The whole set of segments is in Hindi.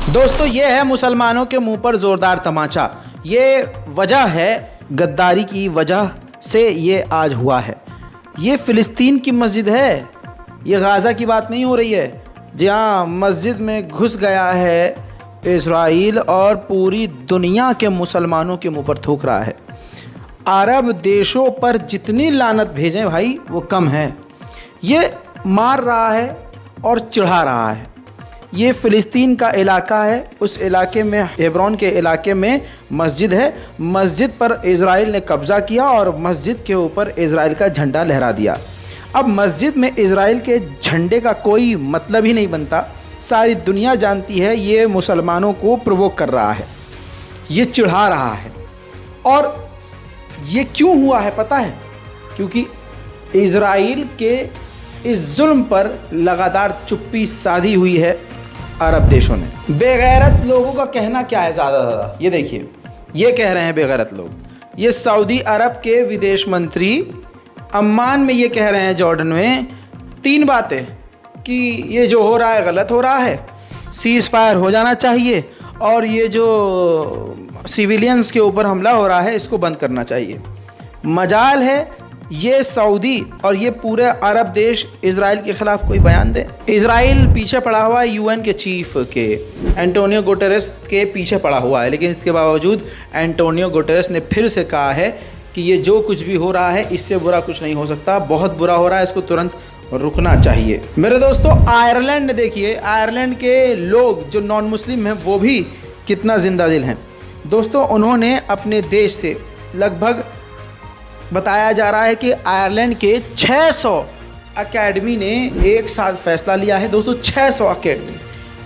दोस्तों ये है मुसलमानों के मुंह पर जोरदार तमाचा। ये वजह है गद्दारी की वजह से ये आज हुआ है। ये फ़िलिस्तीन की मस्जिद है, ये गाज़ा की बात नहीं हो रही है। जहाँ मस्जिद में घुस गया है इज़राइल और पूरी दुनिया के मुसलमानों के मुंह पर थूक रहा है। अरब देशों पर जितनी लानत भेजें भाई वो कम है। ये मार रहा है और चिढ़ा रहा है। ये फ़िलिस्तीन का इलाका है, उस इलाके में हेब्रोन के इलाके में मस्जिद है। मस्जिद पर इज़राइल ने कब्ज़ा किया और मस्जिद के ऊपर इज़राइल का झंडा लहरा दिया। अब मस्जिद में इज़राइल के झंडे का कोई मतलब ही नहीं बनता। सारी दुनिया जानती है ये मुसलमानों को प्रोवोक कर रहा है, ये चिढ़ा रहा है। और ये क्यों हुआ है पता है? क्योंकि इज़राइल के इस जुल्म पर लगातार चुप्पी साधी हुई है अरब देशों ने। बेगैरत लोगों का कहना क्या है ज़्यादा? ये देखिए, ये कह रहे हैं बेगैरत लोग। ये सऊदी अरब के विदेश मंत्री अम्मान में ये कह रहे हैं, जॉर्डन में, 3 बातें कि ये जो हो रहा है गलत हो रहा है, सीज़ फायर हो जाना चाहिए और ये जो सिविलियंस के ऊपर हमला हो रहा है इसको बंद करना चाहिए। मजाल है ये सऊदी और ये पूरे अरब देश इज़राइल के ख़िलाफ़ कोई बयान दे। इज़राइल पीछे पड़ा हुआ है यूएन के चीफ के एंटोनियो गुटेरेस के पीछे पड़ा हुआ है, लेकिन इसके बावजूद एंटोनियो गुटेरेस ने फिर से कहा है कि ये जो कुछ भी हो रहा है इससे बुरा कुछ नहीं हो सकता, बहुत बुरा हो रहा है, इसको तुरंत रुकना चाहिए। मेरे दोस्तों, आयरलैंड ने देखिए, आयरलैंड के लोग जो नॉन मुस्लिम हैं वो भी कितना जिंदा दिल हैं। दोस्तों, उन्होंने अपने देश से लगभग बताया जा रहा है कि आयरलैंड के 600 अकेडमी ने एक साथ फैसला लिया है। दोस्तों, 600 अकेडमी,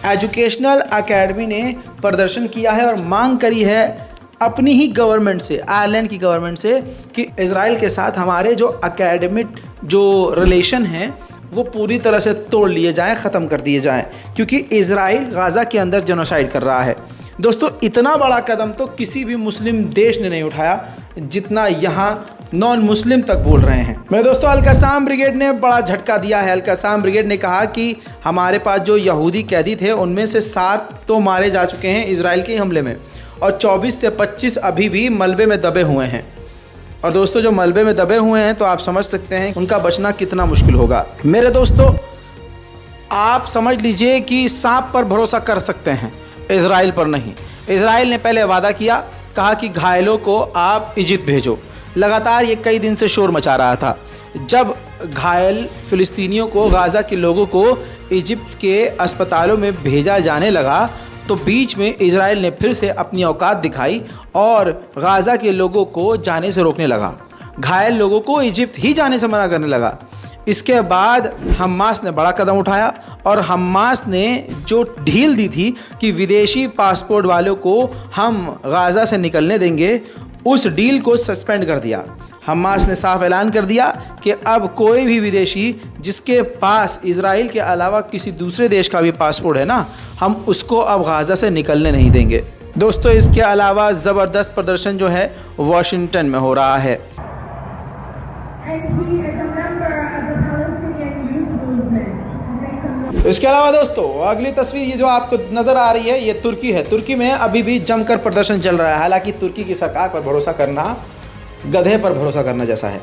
एजुकेशनल अकेडमी ने प्रदर्शन किया है और मांग करी है अपनी ही गवर्नमेंट से, आयरलैंड की गवर्नमेंट से, कि इज़राइल के साथ हमारे जो अकेडमिक जो रिलेशन हैं वो पूरी तरह से तोड़ लिए जाएं, ख़त्म कर दिए जाएं, क्योंकि इज़राइल गाज़ा के अंदर जेनोसाइड कर रहा है। दोस्तों, इतना बड़ा कदम तो किसी भी मुस्लिम देश ने नहीं उठाया जितना यहाँ नॉन मुस्लिम तक बोल रहे हैं। मेरे दोस्तों, अल-क़स्साम ब्रिगेड ने बड़ा झटका दिया है। अल-क़स्साम ब्रिगेड ने कहा कि हमारे पास जो यहूदी कैदी थे उनमें से 7 तो मारे जा चुके हैं इज़राइल के हमले में और 24 से 25 अभी भी मलबे में दबे हुए हैं। और दोस्तों, जो मलबे में दबे हुए हैं तो आप समझ सकते हैं उनका बचना कितना मुश्किल होगा। मेरे दोस्तों, आप समझ लीजिए कि सांप पर भरोसा कर सकते हैं, इज़राइल पर नहीं। इज़राइल ने पहले वादा किया, कहा कि घायलों को आप इजिप्ट भेजो। लगातार ये कई दिन से शोर मचा रहा था। जब घायल फ़िलिस्तीनियों को, गाज़ा के लोगों को इजिप्ट के अस्पतालों में भेजा जाने लगा तो बीच में इज़राइल ने फिर से अपनी औकात दिखाई और गाज़ा के लोगों को जाने से रोकने लगा। घायल लोगों को इजिप्ट ही जाने से मना करने लगा। इसके बाद हमास ने बड़ा कदम उठाया और हमास ने जो ढील दी थी कि विदेशी पासपोर्ट वालों को हम गाज़ा से निकलने देंगे, उस डील को सस्पेंड कर दिया। हमास ने साफ ऐलान कर दिया कि अब कोई भी विदेशी जिसके पास इज़राइल के अलावा किसी दूसरे देश का भी पासपोर्ट है ना, हम उसको अब गाज़ा से निकलने नहीं देंगे। दोस्तों, इसके अलावा ज़बरदस्त प्रदर्शन जो है वाशिंगटन में हो रहा है। इसके अलावा दोस्तों, अगली तस्वीर ये जो आपको नज़र आ रही है ये तुर्की है। तुर्की में अभी भी जमकर प्रदर्शन चल रहा है। हालांकि तुर्की की सरकार पर भरोसा करना गधे पर भरोसा करना जैसा है।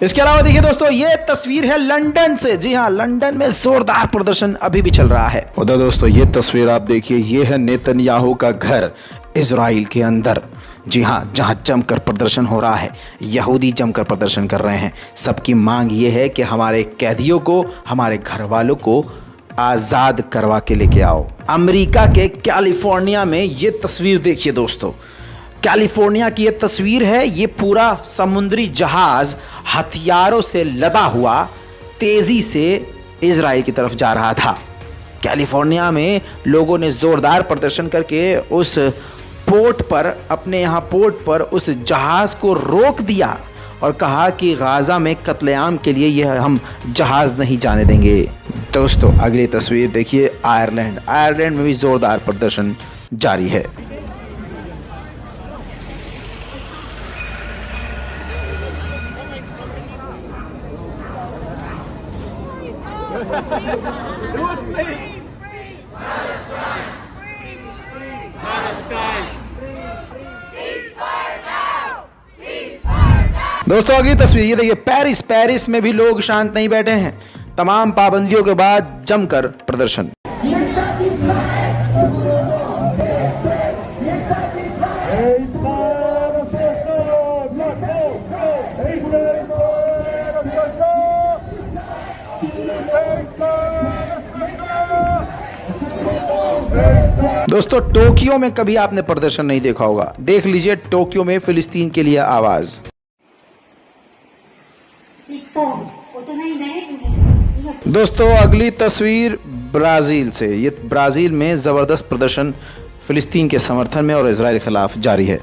इसके अलावा देखिए दोस्तों, ये तस्वीर है लंदन से। जी हाँ, लंदन में जोरदार प्रदर्शन अभी भी चल रहा है। उधर दोस्तों, ये तस्वीर आप देखिए, ये है नेतन्याहू का घर इज़राइल के अंदर। जी हाँ, जहाँ जमकर प्रदर्शन हो रहा है, यहूदी जमकर प्रदर्शन कर रहे हैं। सबकी मांग ये है कि हमारे कैदियों को, हमारे घर वालों को आज़ाद करवा के लेके आओ। अमेरिका के कैलिफोर्निया में ये तस्वीर देखिए दोस्तों, कैलिफोर्निया की ये तस्वीर है। ये पूरा समुद्री जहाज़ हथियारों से लदा हुआ तेज़ी से इज़राइल की तरफ जा रहा था। कैलिफोर्निया में लोगों ने ज़ोरदार प्रदर्शन करके उस पोर्ट पर, अपने यहाँ पोर्ट पर उस जहाज़ को रोक दिया और कहा कि गाज़ा में कत्लेआम के लिए यह हम जहाज़ नहीं जाने देंगे। दोस्तों, अगली तस्वीर देखिए, आयरलैंड। आयरलैंड में भी ज़ोरदार प्रदर्शन जारी है। दोस्तों अगली तस्वीर ये देखिए, पेरिस में भी लोग शांत नहीं बैठे हैं। तमाम पाबंदियों के बाद जमकर प्रदर्शन। दोस्तों टोक्यो में कभी आपने प्रदर्शन नहीं देखा होगा, देख लीजिए टोक्यो में फिलिस्तीन के लिए आवाज। दोस्तों अगली तस्वीर ब्राज़ील से। ये ब्राज़ील में ज़बरदस्त प्रदर्शन फिलिस्तीन के समर्थन में और इजराइल के खिलाफ जारी है।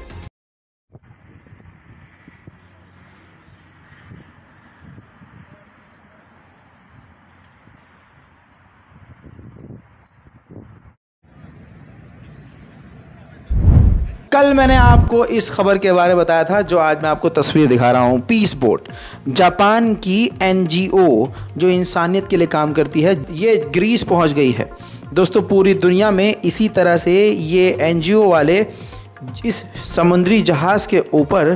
कल मैंने आपको इस खबर के बारे में बताया था, जो आज मैं आपको तस्वीर दिखा रहा हूँ। पीस बोट, जापान की एनजीओ जो इंसानियत के लिए काम करती है, ये ग्रीस पहुँच गई है। दोस्तों पूरी दुनिया में इसी तरह से ये एनजीओ वाले इस समुद्री जहाज़ के ऊपर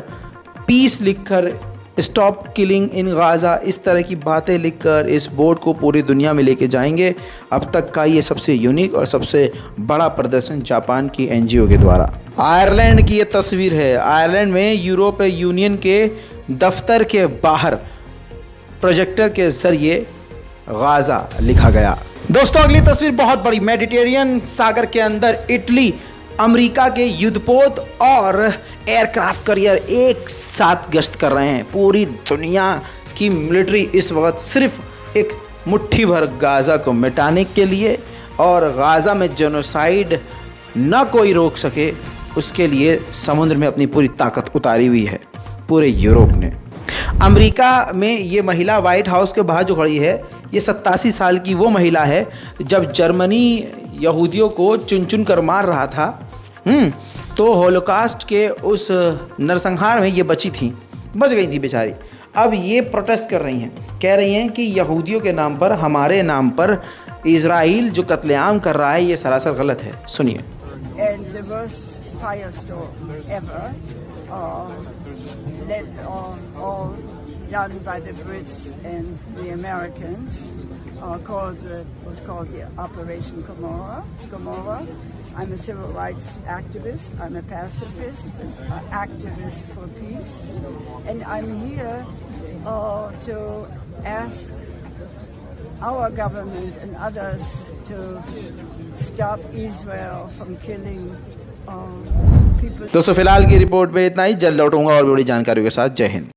पीस लिखकर, स्टॉप किलिंग इन गाज़ा, इस तरह की बातें लिखकर इस बोर्ड को पूरी दुनिया में लेके जाएंगे। अब तक का ये सबसे यूनिक और सबसे बड़ा प्रदर्शन जापान की एनजीओ के द्वारा। आयरलैंड की ये तस्वीर है। आयरलैंड में यूरोपीय यूनियन के दफ्तर के बाहर प्रोजेक्टर के जरिए गाज़ा लिखा गया। दोस्तों अगली तस्वीर बहुत बड़ी, मेडिटेरियन सागर के अंदर इटली अमेरिका के युद्धपोत और एयरक्राफ्ट कैरियर एक साथ गश्त कर रहे हैं। पूरी दुनिया की मिलिट्री इस वक्त सिर्फ एक मुट्ठी भर गाज़ा को मिटाने के लिए और गाज़ा में जेनोसाइड न कोई रोक सके, उसके लिए समुद्र में अपनी पूरी ताकत उतारी हुई है पूरे यूरोप ने। अमेरिका में ये महिला व्हाइट हाउस के बाहर जो खड़ी है, ये 87 साल की वो महिला है जब जर्मनी यहूदियों को चुन चुन कर मार रहा था, तो होलोकास्ट के उस नरसंहार में ये बच गई थी बेचारी। अब ये प्रोटेस्ट कर रही हैं, कह रही हैं कि यहूदियों के नाम पर, हमारे नाम पर इजराइल जो कत्लेआम कर रहा है ये सरासर गलत है। सुनिए। done by the Brits and the Americans, was called the Operation Gomorrah. I'm a civil rights activist. I'm a pacifist, activist for peace, and I'm here to ask our government and others to stop Israel from killing people. दोस्तों फिलहाल की रिपोर्ट में इतना ही, जल्द लौटूंगा और बड़ी जानकारियों के साथ। जय हिंद।